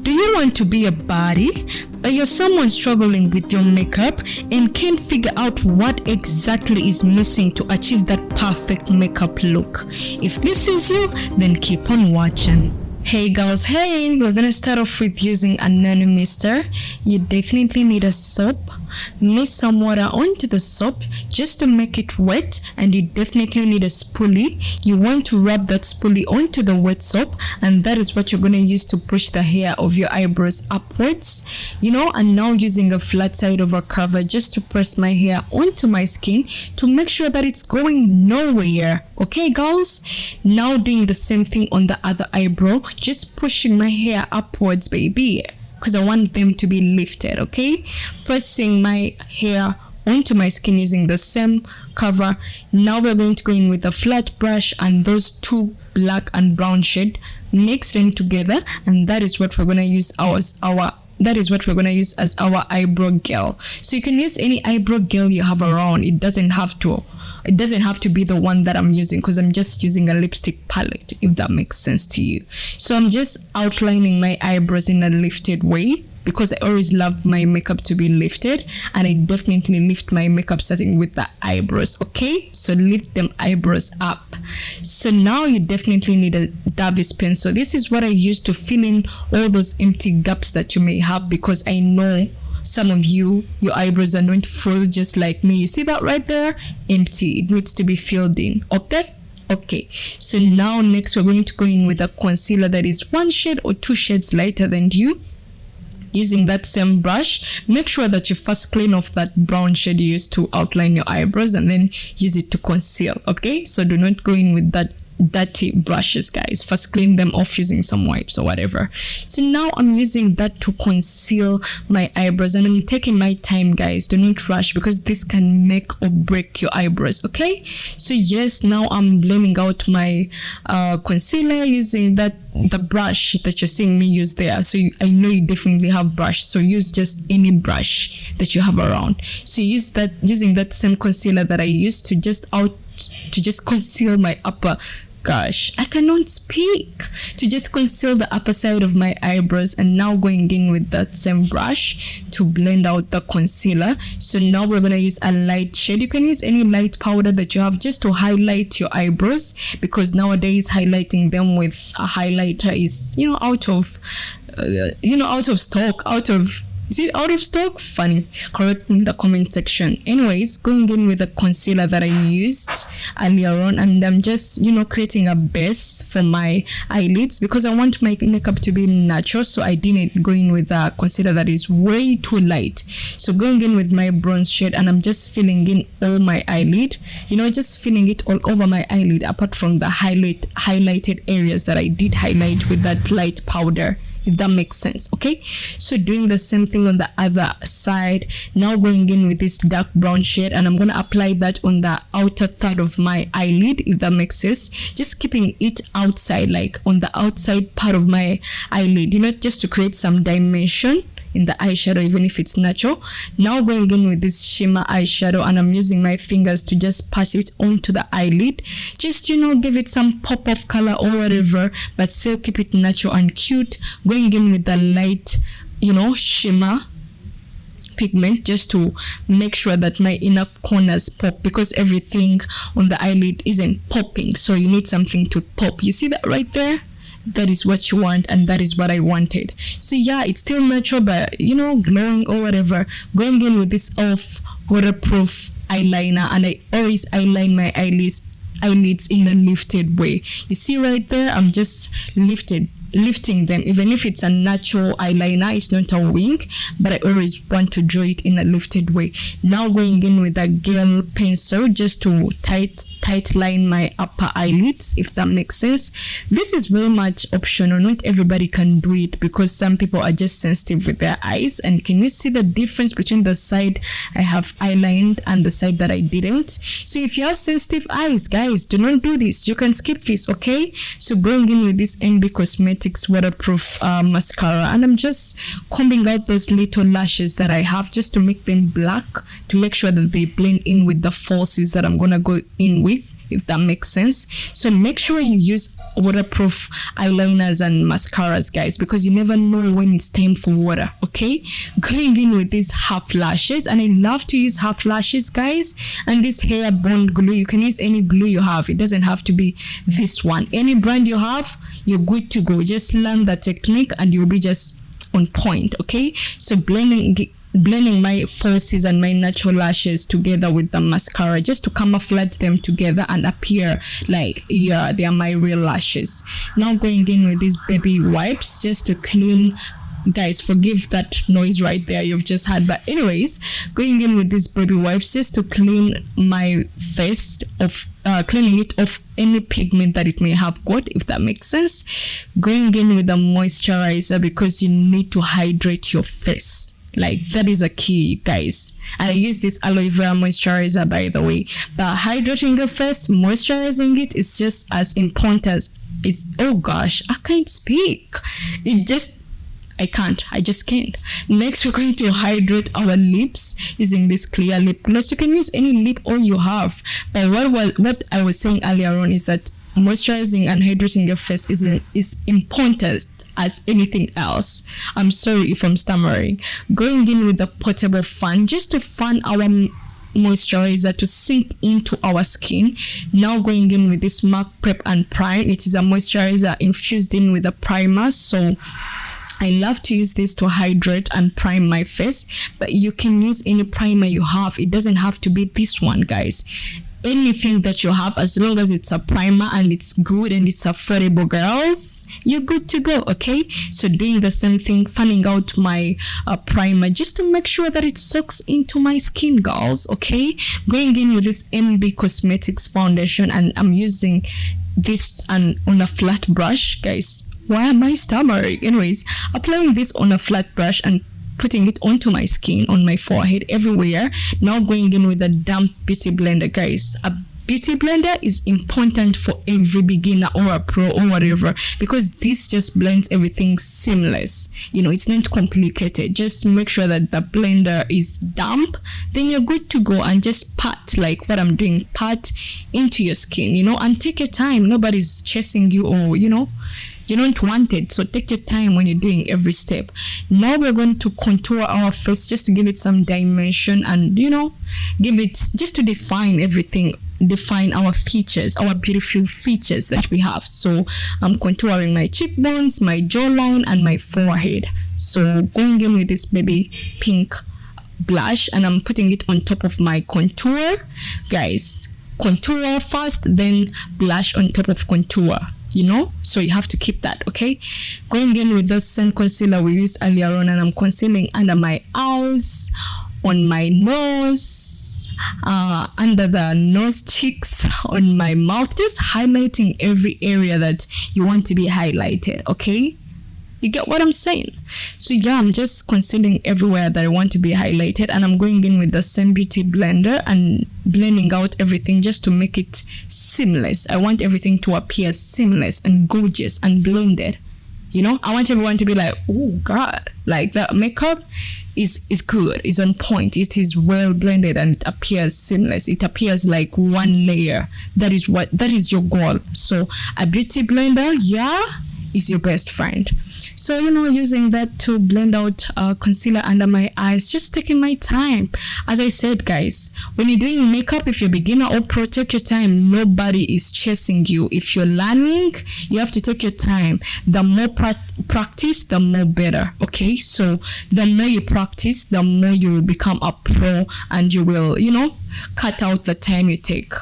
Do you want to be a baddie, but you're someone struggling with your makeup and can't figure out what exactly is missing to achieve that perfect makeup look? If this is you, then keep on watching. Hey girls, hey, we're gonna start off with using a nano mister. You definitely need a soap. Mix some water onto the soap just to make it wet, and you definitely need a spoolie. You want to rub that spoolie onto the wet soap, and that is what you're going to use to push the hair of your eyebrows upwards. And now using a flat side over cover just to press my hair onto my skin to make sure that it's going nowhere. Okay girls, now doing the same thing on the other eyebrow, just pushing my hair upwards, baby, because I want them to be lifted. Okay, pressing my hair onto my skin using the same cover. Now we're going to go in with a flat brush and those two black and brown shade, mix them together, and that is what we're going to use as our eyebrow gel. So you can use any eyebrow gel you have around. It doesn't have to be the one that I'm using, because I'm just using a lipstick palette, if that makes sense to you. So I'm just outlining my eyebrows in a lifted way, because I always love my makeup to be lifted, and I definitely lift my makeup starting with the eyebrows. Okay, so lift them eyebrows up. So now you definitely need a Davis pen. So this is what I use to fill in all those empty gaps that you may have, because I know some of you, your eyebrows are not full just like me. You see that right there? Empty. It needs to be filled in. Okay, so now next we're going to go in with a concealer that is one shade or two shades lighter than you. Using that same brush, make sure that you first clean off that brown shade you used to outline your eyebrows, and then use it to conceal. Okay, so do not go in with that dirty brushes, guys. First clean them off using some wipes or whatever. So now I'm using that to conceal my eyebrows, and I'm taking my time, guys. Do not rush, because this can make or break your eyebrows. Okay, so yes, now I'm blending out my concealer using the brush that you're seeing me use there. So I know you definitely have brush, so use just any brush that you have around. So using that same concealer that I used to just conceal my upper, gosh, I cannot speak, to just conceal the upper side of my eyebrows, and now going in with that same brush to blend out the concealer. So now we're going to use a light shade. You can use any light powder that you have just to highlight your eyebrows, because nowadays highlighting them with a highlighter is out of stock. Is it out of stock? Funny. Correct me in the comment section. Anyways, going in with the concealer that I used earlier on, and I'm just, creating a base for my eyelids, because I want my makeup to be natural. So I didn't go in with a concealer that is way too light. So going in with my bronze shade, and I'm just filling in all my eyelid, just filling it all over my eyelid, apart from the highlighted areas that I did highlight with that light powder, if that makes sense. Okay, so doing the same thing on the other side. Now going in with this dark brown shade, and I'm going to apply that on the outer third of my eyelid, if that makes sense. Just keeping it outside, like on the outside part of my eyelid, just to create some dimension in the eyeshadow, even if it's natural. Now going in with this shimmer eyeshadow, and I'm using my fingers to just pass it onto the eyelid, just give it some pop of color or whatever, but still keep it natural and cute. Going in with the light shimmer pigment, just to make sure that my inner corners pop, because everything on the eyelid isn't popping, so you need something to pop. You see that right there? That is what you want, and that is what I wanted. So yeah, it's still natural, but glowing or whatever. Going in with this waterproof eyeliner, and I always eyeliner my eyelids in a lifted way. You see right there, I'm just lifting them. Even if it's a natural eyeliner, it's not a wing, but I always want to draw it in a lifted way. Now going in with a gel pencil, just to tight line my upper eyelids, if that makes sense. This is very much optional. Not everybody can do it, because some people are just sensitive with their eyes. And can you see the difference between the side I have eyelined and the side that I didn't? So if you have sensitive eyes, guys, do not do this. You can skip this. Okay, so going in with this MB Cosmetics waterproof mascara, and I'm just combing out those little lashes that I have, just to make them black, to make sure that they blend in with the falsies that I'm gonna go in with. if that makes sense. So make sure you use waterproof eyeliners and mascaras, guys, because you never know when it's time for water. Okay, going in with these half lashes, and I love to use half lashes, guys. And this hair bond glue, you can use any glue you have. It doesn't have to be this one. Any brand you have, you're good to go. Just learn the technique and you'll be just on point. Okay, so blending my falsies and my natural lashes together with the mascara, just to camouflage them together and appear like, yeah, they are my real lashes. Now going in with these baby wipes just to clean, guys, forgive that noise right there you've just had, but anyways, going in with these baby wipes just to clean my face of cleaning it of any pigment that it may have got, if that makes sense. Going in with a moisturizer because you need to hydrate your face. Like, that is a key, guys. And I use this aloe vera moisturizer, by the way. But hydrating your face, moisturizing it is just as important as it's, oh gosh, I can't speak. I just can't. Next, we're going to hydrate our lips using this clear lip gloss. You can use any lip oil you have. But what I was saying earlier on is that moisturizing and hydrating your face is important as anything else. I'm sorry if I'm stammering. Going in with the portable fan just to fan our moisturizer to sink into our skin. Now going in with this MAC Prep and Prime. It is a moisturizer infused in with a primer, so I love to use this to hydrate and prime my face. But you can use any primer you have. It doesn't have to be this one, guys. Anything that you have, as long as it's a primer and it's good and it's affordable, girls, you're good to go. Okay, so doing the same thing, fanning out my primer just to make sure that it soaks into my skin, girls. Okay, going in with this MB Cosmetics foundation, and I'm using this on a flat brush, guys. Why am I stammering? Anyways, applying this on a flat brush and putting it onto my skin, on my forehead, everywhere. Now going in with a damp beauty blender, guys. A beauty blender is important for every beginner or a pro or whatever, because this just blends everything seamless. You know, it's not complicated. Just make sure that the blender is damp, then you're good to go, and just pat, like what I'm doing, pat into your skin, you know, and take your time. Nobody's chasing you, or you know, you don't want it, so take your time when you're doing every step. Now we're going to contour our face just to give it some dimension, and you know, give it just to define everything, define our features, our beautiful features that we have. So I'm contouring my cheekbones, my jawline, and my forehead. So going in with this baby pink blush, and I'm putting it on top of my contour, guys. Contour first, then blush on top of contour, you know, so you have to keep that. Okay, going in with the same concealer we used earlier on, and I'm concealing under my eyes, on my nose, under the nose cheeks, on my mouth, just highlighting every area that you want to be highlighted. Okay, you get what I'm saying? So yeah, I'm just concealing everywhere that I want to be highlighted, and I'm going in with the same beauty blender and blending out everything just to make it seamless. I want everything to appear seamless and gorgeous and blended. You know, I want everyone to be like, oh God, like the makeup is good, is on point, it is well blended, and it appears seamless. It appears like one layer. That is your goal. So a beauty blender, yeah, is your best friend. So, you know, using that to blend out concealer under my eyes, just taking my time. As I said, guys, when you're doing makeup, if you're beginner or pro, take your time. Nobody is chasing you. If you're learning, you have to take your time. The more practice, the more better. Okay, so the more you practice, the more you will become a pro, and you will, you know, cut out the time you take.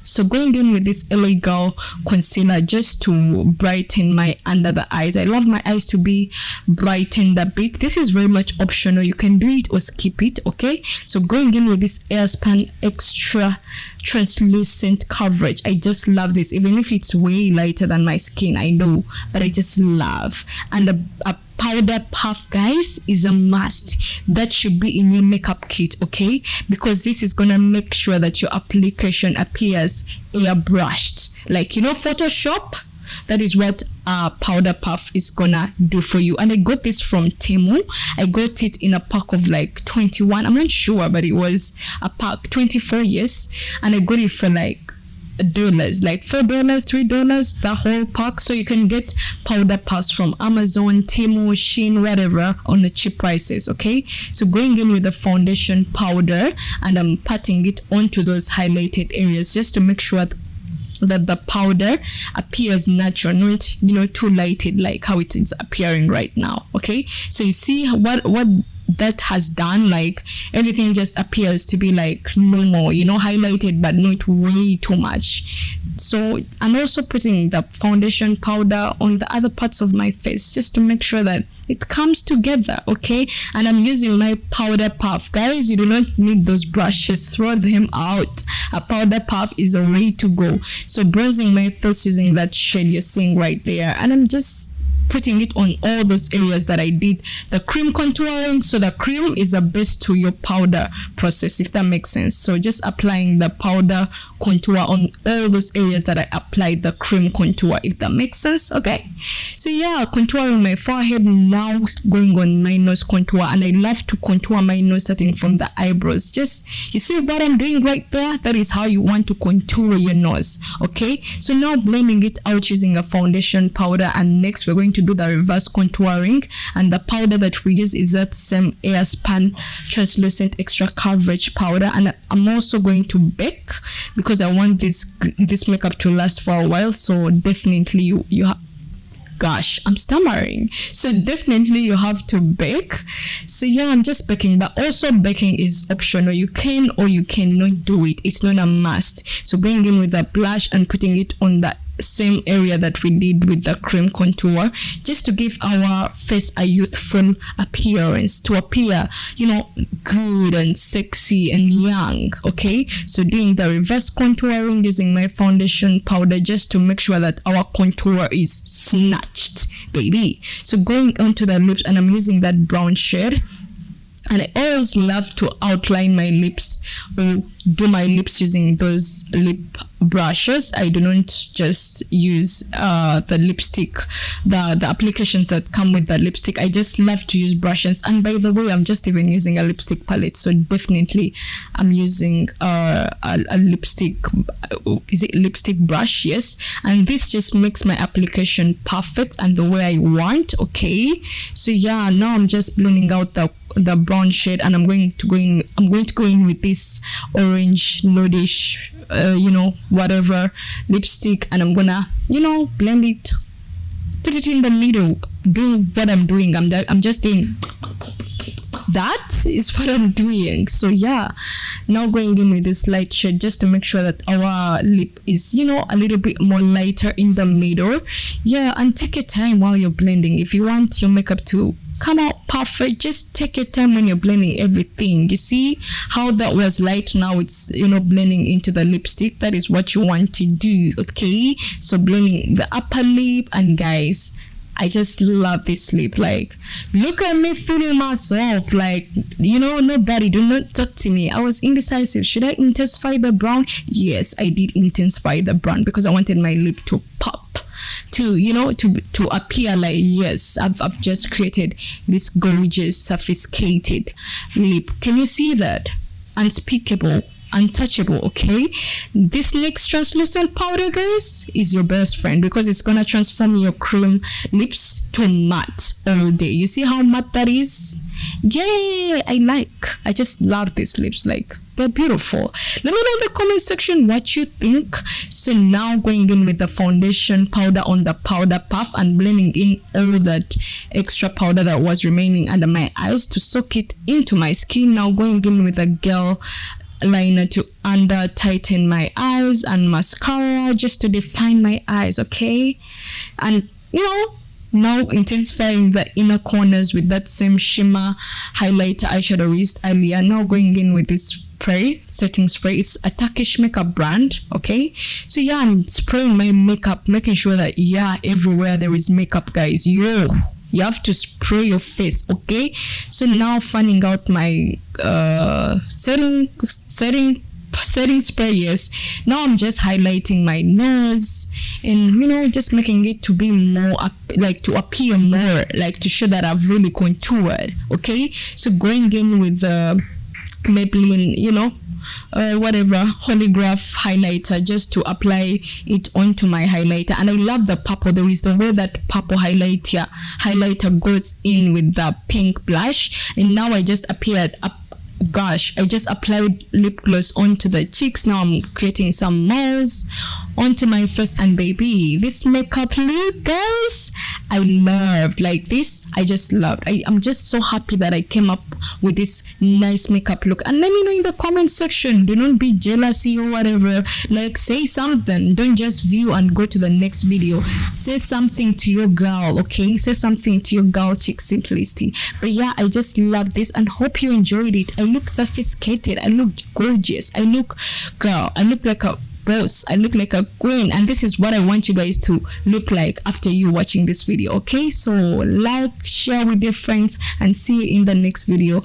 So going in with this LA Girl concealer just to brighten my under the eyes. I love my eyes to be brightened a bit. This is very much optional. You can do it or skip it, okay? So going in with this Airspan Extra Translucent Coverage. I just love this, even if it's way lighter than my skin, I know, but I just love. And a powder puff, guys, is a must. That should be in your makeup kit, okay? Because this is gonna make sure that your application appears airbrushed, like, you know, Photoshop. That is what powder puff is gonna do for you. And I got this from Temu. I got it in a pack of like 21, I'm not sure, but it was a pack, 24, yes. And I got it for like $4, like $4, $3, the whole pack. So you can get powder puffs from Amazon, Temu, Shein, whatever, on the cheap prices. Okay, so going in with the foundation powder, and I'm patting it onto those highlighted areas just to make sure that the powder appears natural, not too lighted like how it is appearing right now. Okay, so you see what that has done, like everything just appears to be like normal, highlighted but not way too much. So I'm also putting the foundation powder on the other parts of my face just to make sure that it comes together. Okay, and I'm using my powder puff. Guys, you do not need those brushes, throw them out. A powder puff is a way to go. So bronzing my face using that shade you're seeing right there, and I'm just putting it on all those areas that I did the cream contouring. So the cream is a base to your powder process, if that makes sense. So just applying the powder contour on all those areas that I applied the cream contour, if that makes sense. Okay, so yeah, contouring my forehead, now going on my nose contour. And I love to contour my nose starting from the eyebrows. Just, you see what I'm doing right there? That is how you want to contour your nose. Okay, so now blending it out using a foundation powder, and next we're going to do the reverse contouring, and the powder that we use is that same Airspan translucent extra coverage powder. And I'm also going to bake because I want this makeup to last for a while. So definitely you have, gosh, I'm stammering, so definitely you have to bake. So yeah, I'm just baking, but also baking is optional. You can or you cannot do it, it's not a must. So going in with a blush and putting it on that same area that we did with the cream contour, just to give our face a youthful appearance, to appear good and sexy and young. Okay, so doing the reverse contouring using my foundation powder just to make sure that our contour is snatched, baby. So going onto the lips, and I'm using that brown shade. And I always love to outline my lips or do my lips using those lip brushes. I do not just use the lipstick, the applications that come with the lipstick. I just love to use brushes. And by the way, I'm just even using a lipstick palette, so definitely I'm using a lipstick, is it lipstick brush? Yes. And this just makes my application perfect and the way I want. Okay, so yeah, now I'm just blending out the brown shade, and I'm going to go in with this orange nudish whatever lipstick, and I'm gonna blend it, put it in the middle, do what I'm doing. I'm just doing that is what I'm doing. So yeah, now going in with this light shade just to make sure that our lip is a little bit more lighter in the middle. Yeah, and take your time while you're blending. If you want your makeup to come out perfect, just take your time when you're blending everything. You see how that was light, now it's blending into the lipstick. That is what you want to do. Okay, so blending the upper lip. And guys, I just love this lip. Like, look at me feeling myself. Like, nobody, do not talk to me. I was indecisive. Should I intensify the brown? Yes, I did intensify the brown because I wanted my lip to pop, to appear like, yes, I've just created this gorgeous, sophisticated lip. Can you see that? Unspeakable, untouchable. Okay, this next translucent powder, guys, is your best friend because it's gonna transform your cream lips to matte all day. You see how matte that is? Yay! I just love these lips. Like, they're beautiful. Let me know in the comment section what you think. So now going in with the foundation powder on the powder puff and blending in all that extra powder that was remaining under my eyes to soak it into my skin. Now going in with a gel liner to under tighten my eyes and mascara just to define my eyes. Okay, and now intensifying the inner corners with that same shimmer highlighter eyeshadow we used earlier. Now going in with this setting spray. It's a Turkish makeup brand. Okay, so yeah, I'm spraying my makeup, making sure that everywhere there is makeup, guys, you have to spray your face. Okay, so now fanning out my setting spray. Yes, now I'm just highlighting my nose and just making it to be more to appear more, like to show that I've really contoured. Okay, so going in with the Maybelline, whatever holograph highlighter, just to apply it onto my highlighter. And I love the purple. There is the way that purple highlighter goes in with the pink blush. And now I just applied lip gloss onto the cheeks. Now I'm creating some moles onto my face, and baby, this makeup look, guys, I loved. Like this, I just loved. I'm just so happy that I came up with this nice makeup look. And let me know in the comment section. Do not be jealousy or whatever. Like, say something. Don't just view and go to the next video. Say something to your girl, okay? Say something to your girl, Chick Simplicity. But yeah, I just love this and hope you enjoyed it. I look sophisticated. I look gorgeous. I look like a boss. I look like a queen, and this is what I want you guys to look like after you watching this video. Okay, so like, share with your friends, and see you in the next video.